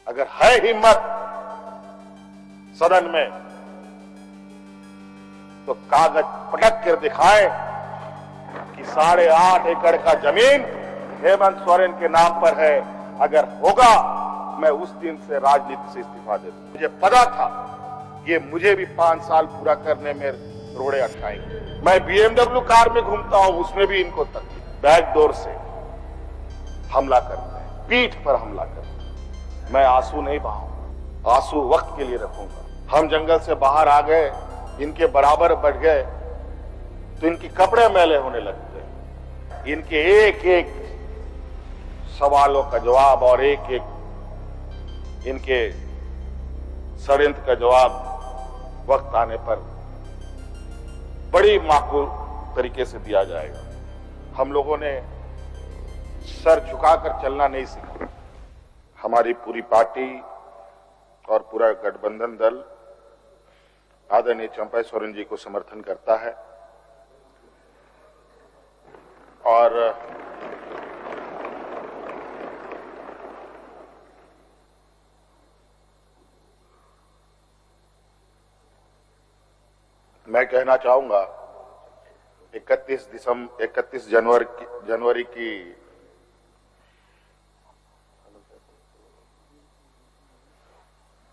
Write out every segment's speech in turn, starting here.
अगर है हिम्मत सदन में तो कागज पटक कर दिखाए कि 8.5 एकड़ का जमीन हेमंत सोरेन के नाम पर है। अगर होगा मैं उस दिन से राजनीति से इस्तीफा दे दूं। मुझे पता था ये मुझे भी 5 साल पूरा करने में रोड़े अटकाएंगे। मैं BMW कार में घूमता हूं, उसमें भी इनको तकलीफ। बैकडोर से हमला करते हैं, पीठ पर हमला करते हैं। मैं आंसू नहीं बहाऊंगा, आंसू वक्त के लिए रखूंगा। हम जंगल से बाहर आ गए, इनके बराबर बढ़ गए तो इनके कपड़े मैले होने लगते हैं। इनके एक एक सवालों का जवाब और एक एक इनके षड्यंत्र का जवाब वक्त आने पर बड़ी माकूल तरीके से दिया जाएगा। हम लोगों ने सर झुकाकर चलना नहीं सीखा। हमारी पूरी पार्टी और पूरा गठबंधन दल आदरणीय चंपा सोरेन जी को समर्थन करता है और मैं कहना चाहूंगा 31 जनवरी की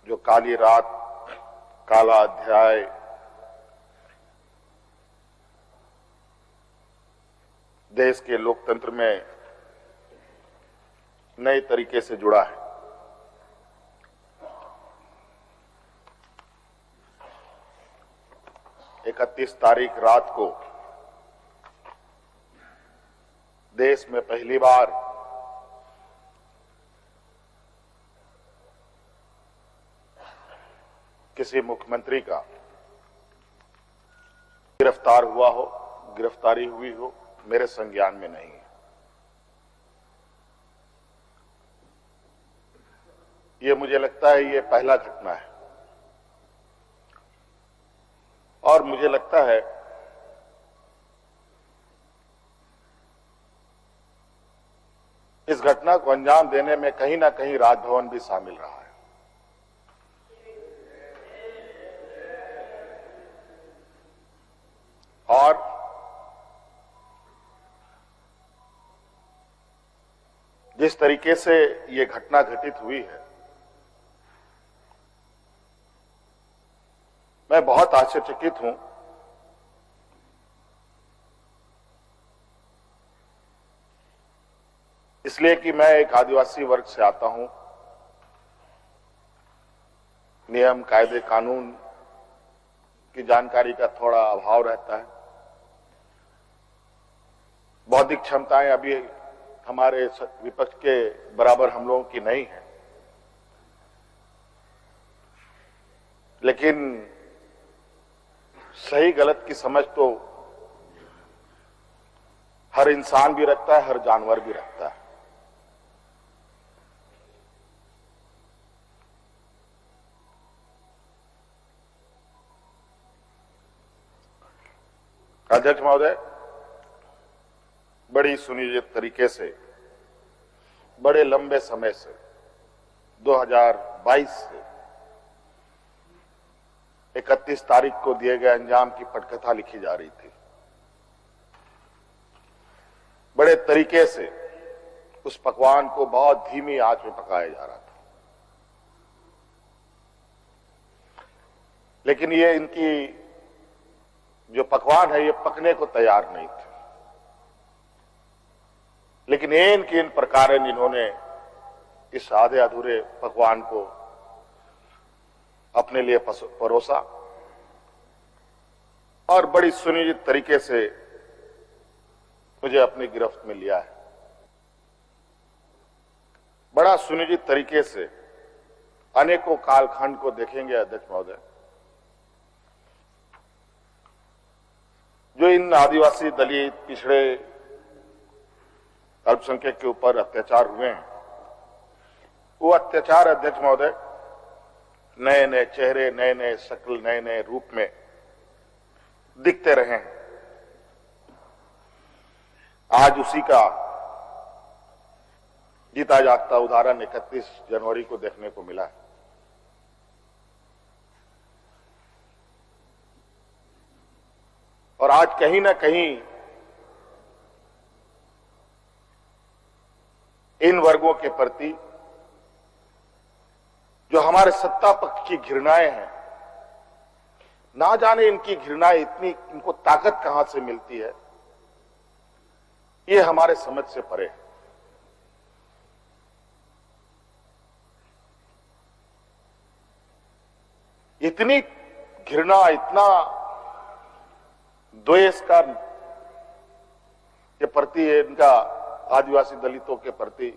जो काली रात, काला अध्याय देश के लोकतंत्र में नए तरीके से जुड़ा है। इकतीस तारीख रात को देश में पहली बार किसी मुख्यमंत्री का गिरफ्तार हुआ हो, गिरफ्तारी हुई हो, मेरे संज्ञान में नहीं है। ये मुझे लगता है ये पहला घटना है और मुझे लगता है इस घटना को अंजाम देने में कहीं ना कहीं राजभवन भी शामिल रहा है। और जिस तरीके से ये घटना घटित हुई है, मैं बहुत आश्चर्यचकित हूं। इसलिए कि मैं एक आदिवासी वर्ग से आता हूं। नियम, कायदे, कानून की जानकारी का थोड़ा अभाव रहता है। बौद्धिक क्षमताएं अभी हमारे विपक्ष के बराबर हम लोगों की नहीं है, लेकिन सही गलत की समझ तो हर इंसान भी रखता है, हर जानवर भी रखता है। अध्यक्ष महोदय, बड़ी सुनियोजित तरीके से, बड़े लंबे समय से 2022 से 31 तारीख को दिए गए अंजाम की पटकथा लिखी जा रही थी। बड़े तरीके से उस पकवान को बहुत धीमी आंच में पकाया जा रहा था, लेकिन ये इनकी जो पकवान है ये पकने को तैयार नहीं थे। लेकिन इन प्रकार इन्होंने इस आधे अधूरे पकवान को अपने लिए परोसा और बड़ी सुनियोजित तरीके से मुझे अपनी गिरफ्त में लिया है। बड़ा सुनियोजित तरीके से अनेकों कालखंड को देखेंगे अध्यक्ष महोदय, जो इन आदिवासी, दलित, पिछड़े, अल्पसंख्यक के ऊपर अत्याचार हुए हैं, वो अत्याचार अध्यक्ष महोदय नए नए चेहरे, नए नए शक्ल, नए नए रूप में दिखते रहे हैं। आज उसी का जीता जागता उदाहरण 31 जनवरी को देखने को मिला है। और आज कहीं ना कहीं इन वर्गों के प्रति जो हमारे सत्ता पक्ष की घृणाएं हैं, ना जाने इनकी घृणाएं इनको ताकत कहां से मिलती है, ये हमारे समझ से परे है। इतनी घृणा, इतना द्वेष का के प्रति है इनका आदिवासी दलितों के प्रति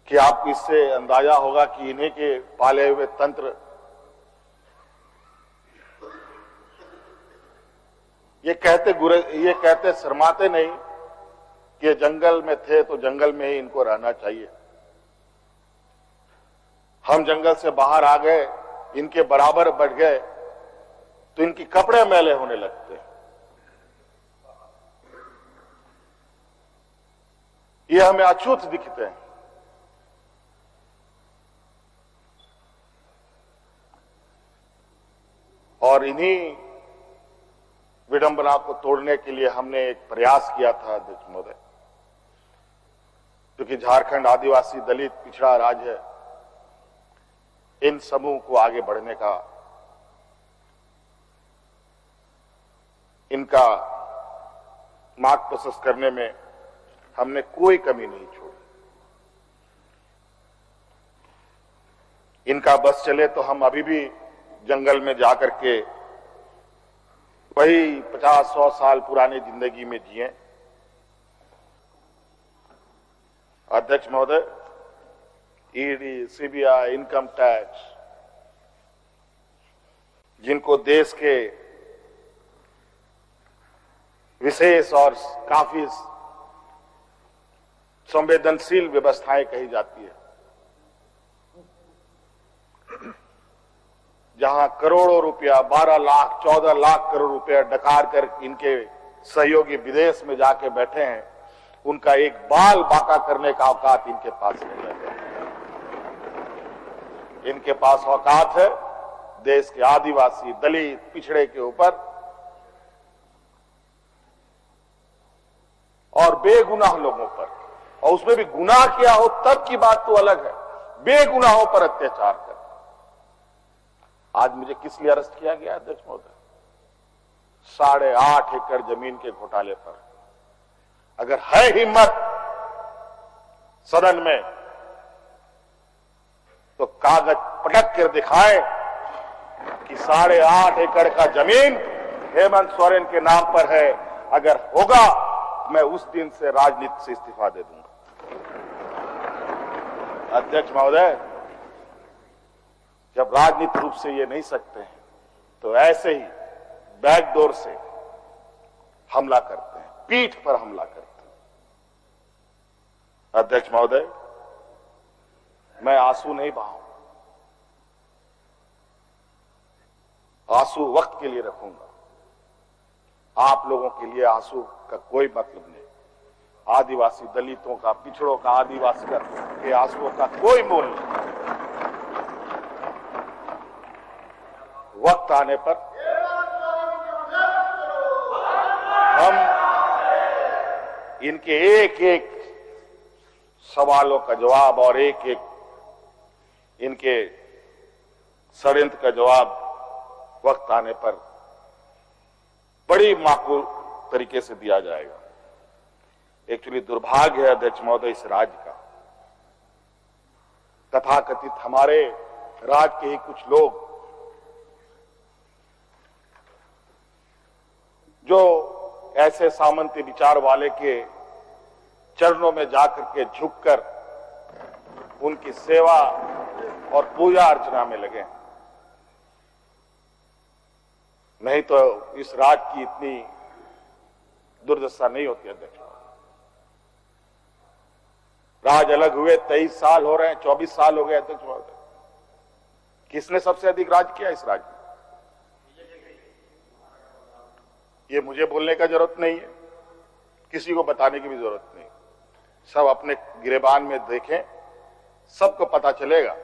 कि आपको इससे अंदाजा होगा कि इन्हीं के पाले हुए तंत्र ये कहते शर्माते नहीं कि जंगल में थे तो जंगल में ही इनको रहना चाहिए। हम जंगल से बाहर आ गए, इनके बराबर बढ़ गए तो इनकी कपड़े मैले होने लगते हैं। ये हमें अछूत दिखते हैं। और इन्हीं विडंबना को तोड़ने के लिए हमने एक प्रयास किया था अध्यक्ष महोदय, क्योंकि झारखंड आदिवासी दलित पिछड़ा राज्य है, इन समूह को आगे बढ़ने का, इनका मार्ग प्रशस्त करने में हमने कोई कमी नहीं छोड़ी। इनका बस चले तो हम अभी भी जंगल में जाकर के वही 50-100 साल पुरानी जिंदगी में जिए। अध्यक्ष महोदय, ईडी, सीबीआई, इनकम टैक्स, जिनको देश के विशेष और काफी संवेदनशील व्यवस्थाएं कही जाती है, जहां करोड़ों रुपया, 12 लाख 14 लाख करोड़ रुपया डकार कर इनके सहयोगी विदेश में जाके बैठे हैं, उनका एक बाल बाका करने का औकात इनके पास नहीं है। इनके पास औकात है देश के आदिवासी, दलित, पिछड़े के ऊपर, और बेगुनाह लोगों पर, और उसमें भी गुनाह किया हो तब की बात तो अलग है, बेगुनाहों पर अत्याचार कर। आज मुझे किस लिए अरेस्ट किया गया अध्यक्ष महोदय? 8.5 एकड़ जमीन के घोटाले पर। अगर है हिम्मत सदन में तो कागज पटक कर दिखाएं कि 8.5 एकड़ का जमीन हेमंत सोरेन के नाम पर है। अगर होगा मैं उस दिन से राजनीति से इस्तीफा दे दूंगा। अध्यक्ष महोदय, जब राजनीतिक रूप से ये नहीं सकते हैं तो ऐसे ही बैकडोर से हमला करते हैं, पीठ पर हमला करते हैं। अध्यक्ष महोदय, मैं आंसू नहीं बहाऊं, आंसू वक्त के लिए रखूंगा। आप लोगों के लिए आंसू का कोई मतलब नहीं। आदिवासी दलितों का, पिछड़ों का, आदिवासी के आंसुओं का कोई मोल नहीं। वक्त आने पर हम इनके एक एक सवालों का जवाब और एक एक इनके षड्यंत्र का जवाब वक्त आने पर बड़ी माकूल तरीके से दिया जाएगा। एक्चुअली दुर्भाग्य है अध्यक्ष महोदय इस राज्य का, तथाकथित हमारे राज्य के ही कुछ लोग जो ऐसे सामंती विचार वाले के चरणों में जाकर के झुककर उनकी सेवा और पूजा अर्चना में लगे। नहीं तो इस राज्य की इतनी दुर्दशा नहीं होती अध्यक्ष। राज अलग हुए 23 साल हो रहे हैं, 24 साल हो गए अध्यक्ष महोदय। किसने सबसे अधिक राज किया इस राज्य में? ये मुझे बोलने का जरूरत नहीं है, किसी को बताने की भी जरूरत नहीं। सब अपने गिरेबान में देखें, सबको पता चलेगा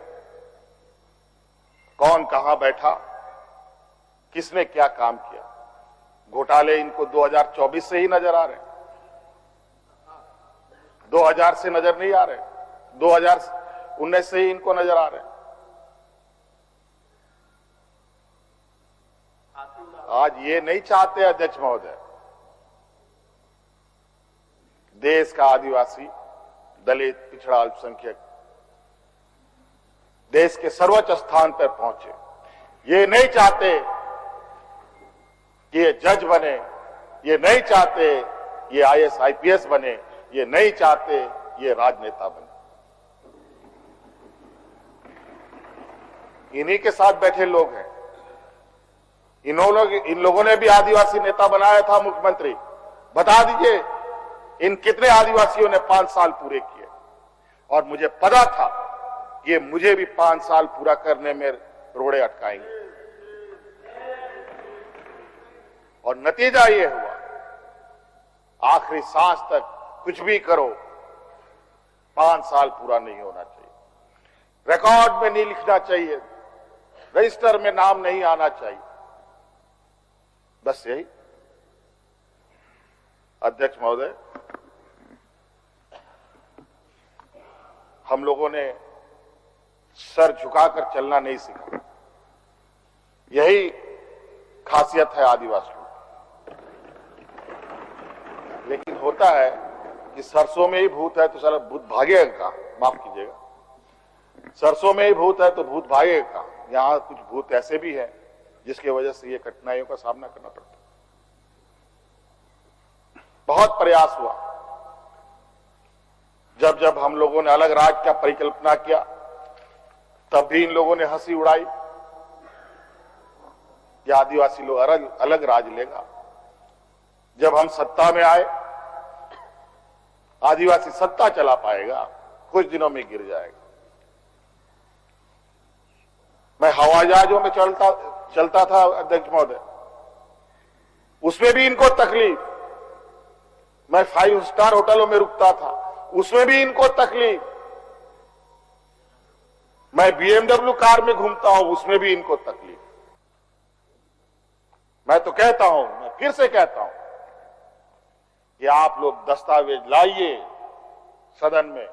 कौन कहां बैठा, किसने क्या काम किया। घोटाले इनको 2024 से ही नजर आ रहे हैं, 2000 से नजर नहीं आ रहे, 2019 से ही इनको नजर आ रहे हैं। आज ये नहीं चाहते अध्यक्ष महोदय, देश का आदिवासी, दलित, पिछड़ा, अल्पसंख्यक देश के सर्वोच्च स्थान पर पहुंचे। ये नहीं चाहते कि ये जज बने, ये नहीं चाहते ये आईएएस आईपीएस बने, ये नहीं चाहते ये राजनेता बने। इन्हीं के साथ बैठे लोग हैं। इन लोगों ने भी आदिवासी नेता बनाया था मुख्यमंत्री। बता दीजिए इन कितने आदिवासियों ने 5 साल पूरे किए। और मुझे पता था ये मुझे भी 5 साल पूरा करने में रोड़े अटकाएंगे, और नतीजा ये हुआ आखिरी सांस तक कुछ भी करो 5 साल पूरा नहीं होना चाहिए, रिकॉर्ड में नहीं लिखना चाहिए, रजिस्टर में नाम नहीं आना चाहिए। बस यही। अध्यक्ष महोदय, हम लोगों ने सर झुकाकर चलना नहीं सीखा। यही खासियत है आदिवासियों। लेकिन होता है कि सरसों में ही भूत है तो सारा भूत भागेगा का, माफ कीजिएगा, सरसों में ही भूत है तो भूत भागेगा का। यहां कुछ भूत ऐसे भी हैं जिसकी वजह से ये कठिनाइयों का सामना करना पड़ता है। बहुत प्रयास हुआ, जब जब हम लोगों ने अलग राज्य का परिकल्पना किया तब भी इन लोगों ने हंसी उड़ाई कि आदिवासी लोग अलग राज लेगा। जब हम सत्ता में आए, आदिवासी सत्ता चला पाएगा, कुछ दिनों में गिर जाएगा। मैं हवाई जहाजों में चलता था अध्यक्ष महोदय, उसमें भी इनको तकलीफ। मैं 5 स्टार होटलों में रुकता था, उसमें भी इनको तकलीफ। मैं BMW कार में घूमता हूं, उसमें भी इनको तकलीफ। मैं तो कहता हूं, मैं फिर से कहता हूं कि आप लोग दस्तावेज लाइए सदन में,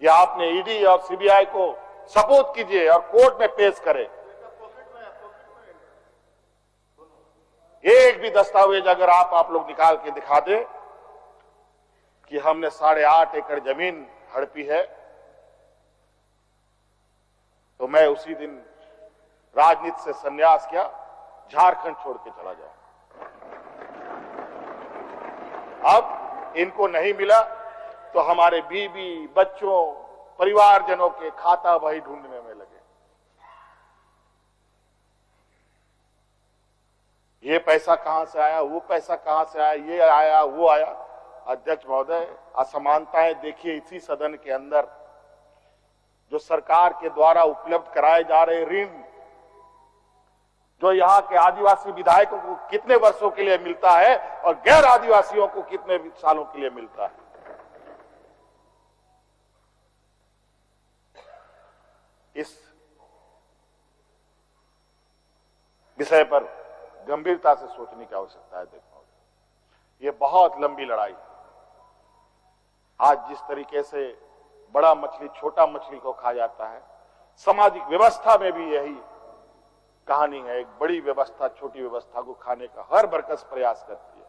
या आपने ईडी और सीबीआई को सपोर्ट कीजिए और कोर्ट में पेश करें। एक भी दस्तावेज अगर आप लोग निकाल के दिखा दें कि हमने 8.5 एकड़ जमीन हड़पी है, तो मैं उसी दिन राजनीति से संन्यास किया, झारखंड छोड़ के चला जाऊं। अब इनको नहीं मिला तो हमारे बीवी, बच्चों, परिवारजनों के खाता बही ढूंढने में लगे। ये पैसा कहां से आया, वो पैसा कहां से आया, ये आया, वो आया। अध्यक्ष महोदय, असमानताएं देखिए इसी सदन के अंदर। जो सरकार के द्वारा उपलब्ध कराए जा रहे ऋण, जो यहाँ के आदिवासी विधायकों को कितने वर्षों के लिए मिलता है और गैर आदिवासियों को कितने सालों के लिए मिलता है। इस विषय पर गंभीरता से सोचने की आवश्यकता है। देखो, ये बहुत लंबी लड़ाई है। आज जिस तरीके से बड़ा मछली छोटा मछली को खा जाता है, सामाजिक व्यवस्था में भी यही कहानी है। एक बड़ी व्यवस्था छोटी व्यवस्था को खाने का हर बरकस प्रयास करती है।